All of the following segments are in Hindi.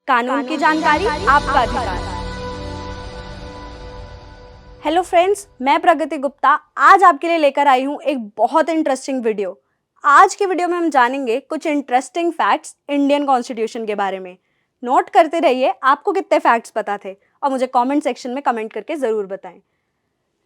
कानून की जानकारी आपका अधिकार। हेलो फ्रेंड्स, मैं प्रगति गुप्ता आज आपके लिए लेकर आई हूं एक बहुत इंटरेस्टिंग वीडियो। आज की वीडियो में हम जानेंगे कुछ इंटरेस्टिंग फैक्ट्स इंडियन कॉन्स्टिट्यूशन के बारे में। नोट करते रहिए आपको कितने फैक्ट्स पता थे और मुझे कमेंट सेक्शन में कमेंट करके जरूर बताएं।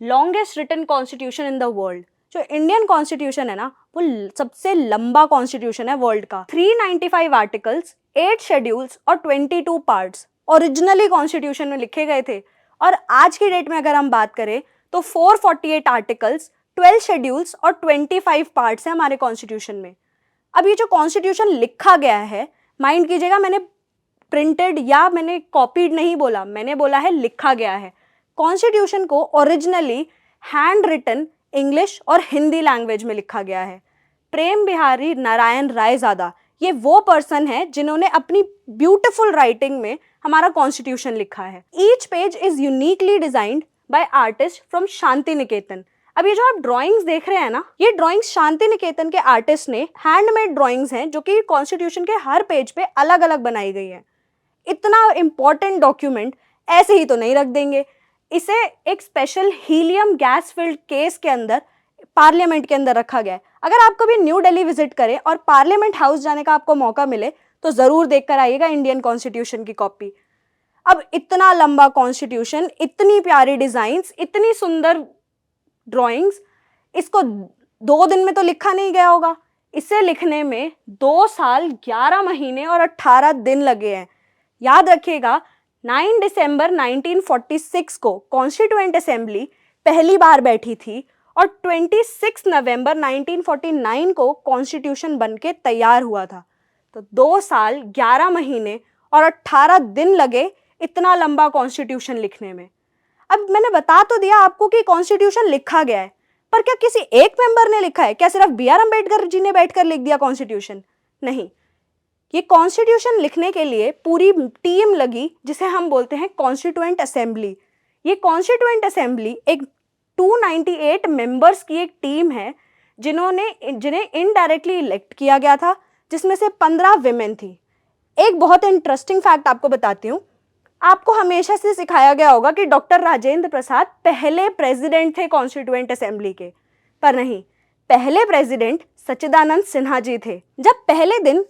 Longest written constitution in the world, जो इंडियन कॉन्स्टिट्यूशन है ना, वो सबसे लंबा कॉन्स्टिट्यूशन है वर्ल्ड का। 395 आर्टिकल्स, 8 शेड्यूल्स और 22 पार्ट्स ओरिजिनली कॉन्स्टिट्यूशन में लिखे गए थे। और आज की डेट में अगर हम बात करें तो 448 आर्टिकल्स, 12 शेड्यूल्स और 25 पार्ट्स हैं हमारे कॉन्स्टिट्यूशन में। अब ये जो कॉन्स्टिट्यूशन लिखा गया है, माइंड कीजिएगा, मैंने प्रिंटेड या मैंने कॉपीड नहीं बोला, मैंने बोला है लिखा गया है। कॉन्स्टिट्यूशन को ओरिजिनली हैंड रिटन इंग्लिश और हिंदी लैंग्वेज में लिखा गया है। प्रेम बिहारी नारायण रायजादा, ये वो पर्सन है जिन्होंने अपनी ब्यूटीफुल राइटिंग में हमारा कॉन्स्टिट्यूशन लिखा है। Each page is uniquely designed by artist from Shantiniketan. अब ये जो आप ड्राइंग्स देख रहे हैं ना, ये ड्राइंग्स शांति निकेतन के आर्टिस्ट ने हैंडमेड ड्राइंग्स हैं जो कि कॉन्स्टिट्यूशन के हर पेज पे अलग अलग बनाई गई हैं। इतना इंपॉर्टेंट डॉक्यूमेंट ऐसे ही तो नहीं रख देंगे, इसे एक special helium gas filled case के अंदर पार्लियामेंट के अंदर रखा गया है। अगर आप कभी न्यू दिल्ली विजिट करें और पार्लियामेंट हाउस जाने का आपको मौका मिले तो जरूर देखकर आइएगा इंडियन कॉन्स्टिट्यूशन की कॉपी। अब इतना लंबा कॉन्स्टिट्यूशन, इतनी प्यारी डिजाइन्स, इतनी सुंदर ड्राइंग्स, इसको 2 दिन में तो लिखा नहीं गया होगा। इसे लिखने में 2 साल 11 महीने और 18 दिन लगे हैं। याद रखिएगा, 9 दिसंबर 1946 को कॉन्स्टिट्यूएंट असेंबली पहली बार बैठी थी और 26 नवंबर 1949 को कॉन्स्टिट्यूशन बनके तैयार हुआ था। तो 2 साल 11 महीने और 18 दिन लगे इतना लंबा कॉन्स्टिट्यूशन लिखने में। अब मैंने बता तो दिया आपको कि कॉन्स्टिट्यूशन लिखा गया है, पर क्या किसी एक मेंबर ने लिखा है? क्या सिर्फ BR अम्बेडकर जी ने बैठकर लिख दिया कॉन्स्टिट्यूशन? नहीं, ये कॉन्स्टिट्यूशन लिखने के लिए पूरी टीम लगी, जिसे हम बोलते हैं कॉन्स्टिट्यूएंट असेंबली। ये कॉन्स्टिट्यूएंट असेंबली एक 298 मेंबर्स की एक टीम है जिन्हें इनडायरेक्टली इलेक्ट किया गया था, जिसमें से 15 विमेन थी। एक बहुत इंटरेस्टिंग फैक्ट आपको बताती हूँ। आपको हमेशा से सिखाया गया होगा कि डॉक्टर राजेंद्र प्रसाद पहले प्रेसिडेंट थे कॉन्स्टिट्यूएंट असेंबली के, पर नहीं, पहले प्रेसिडेंट सच्चिदानंद सिन्हा जी थे। जब पहले दिन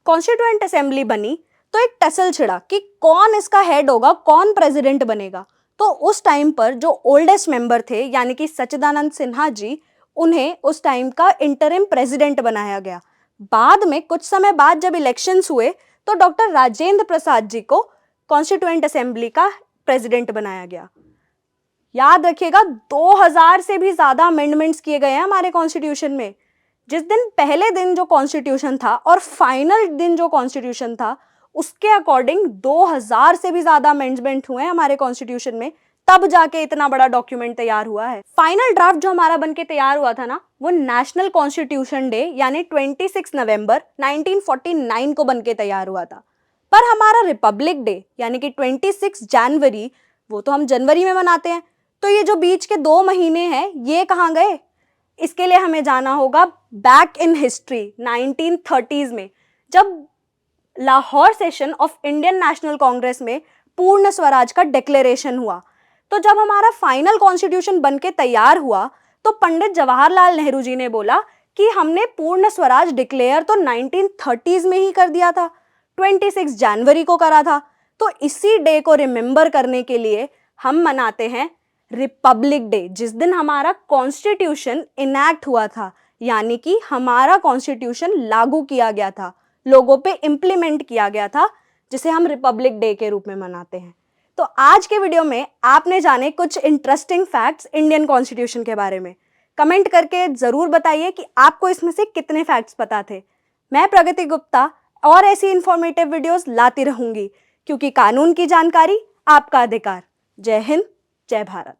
कॉन्स्टिट्यूएंट असेंबली बनी तो एक टसल छिड़ा कि कौन इसका हेड होगा, कौन प्रेसिडेंट बनेगा। तो उस टाइम पर जो ओल्डेस्ट मेंबर थे यानी कि सच्चिदानंद सिन्हा जी, उन्हें उस टाइम का इंटरिम प्रेसिडेंट बनाया गया। बाद में कुछ समय बाद जब इलेक्शंस हुए तो डॉक्टर राजेंद्र प्रसाद जी को कॉन्स्टिट्यूएंट असेंबली का प्रेसिडेंट बनाया गया। याद रखिएगा, 2000 से भी ज्यादा अमेंडमेंट्स किए गए हैं हमारे कॉन्स्टिट्यूशन में। जिस दिन पहले दिन जो कॉन्स्टिट्यूशन था और फाइनल दिन जो कॉन्स्टिट्यूशन था, उसके अकॉर्डिंग 2000 से भी ज्यादा अमेंडमेंट हुए हैं हमारे कॉन्स्टिट्यूशन में, तब जाके इतना बड़ा डॉक्यूमेंट तैयार हुआ है। फाइनल ड्राफ्ट जो हमारा बनके तैयार हुआ था ना, वो नेशनल कॉन्स्टिट्यूशन डे यानी 26 नवंबर 1949 को बनके तैयार हुआ था। पर हमारा रिपब्लिक डे यानी कि 26 जनवरी, वो तो हम जनवरी में मनाते हैं। तो ये जो बीच के 2 महीने हैं, ये कहाँ गए? इसके लिए हमें जाना होगा बैक इन हिस्ट्री 1930s में, जब Lahore session of Indian national Congress में पूर्ण स्वराज का डिक्लेरेशन हुआ। तो जब हमारा फाइनल कॉन्स्टिट्यूशन बनके तैयार हुआ तो पंडित जवाहरलाल नेहरू जी ने बोला कि हमने पूर्ण स्वराज डिक्लेयर तो 1930s में ही कर दिया था, 26 जनवरी को करा था। तो इसी डे को रिमेंबर करने के लिए हम मनाते हैं रिपब्लिक डे, जिस दिन हमारा कॉन्स्टिट्यूशन इनैक्ट हुआ था, यानी कि हमारा कॉन्स्टिट्यूशन लागू किया गया था, लोगों पे इम्प्लीमेंट किया गया था, जिसे हम रिपब्लिक डे के रूप में मनाते हैं। तो आज के वीडियो में आपने जाने कुछ इंटरेस्टिंग फैक्ट्स इंडियन कॉन्स्टिट्यूशन के बारे में। कमेंट करके जरूर बताइए कि आपको इसमें से कितने फैक्ट्स पता थे। मैं प्रगति गुप्ता और ऐसी इंफॉर्मेटिव वीडियोस लाती रहूंगी, क्योंकि कानून की जानकारी आपका अधिकार। जय हिंद, जय भारत।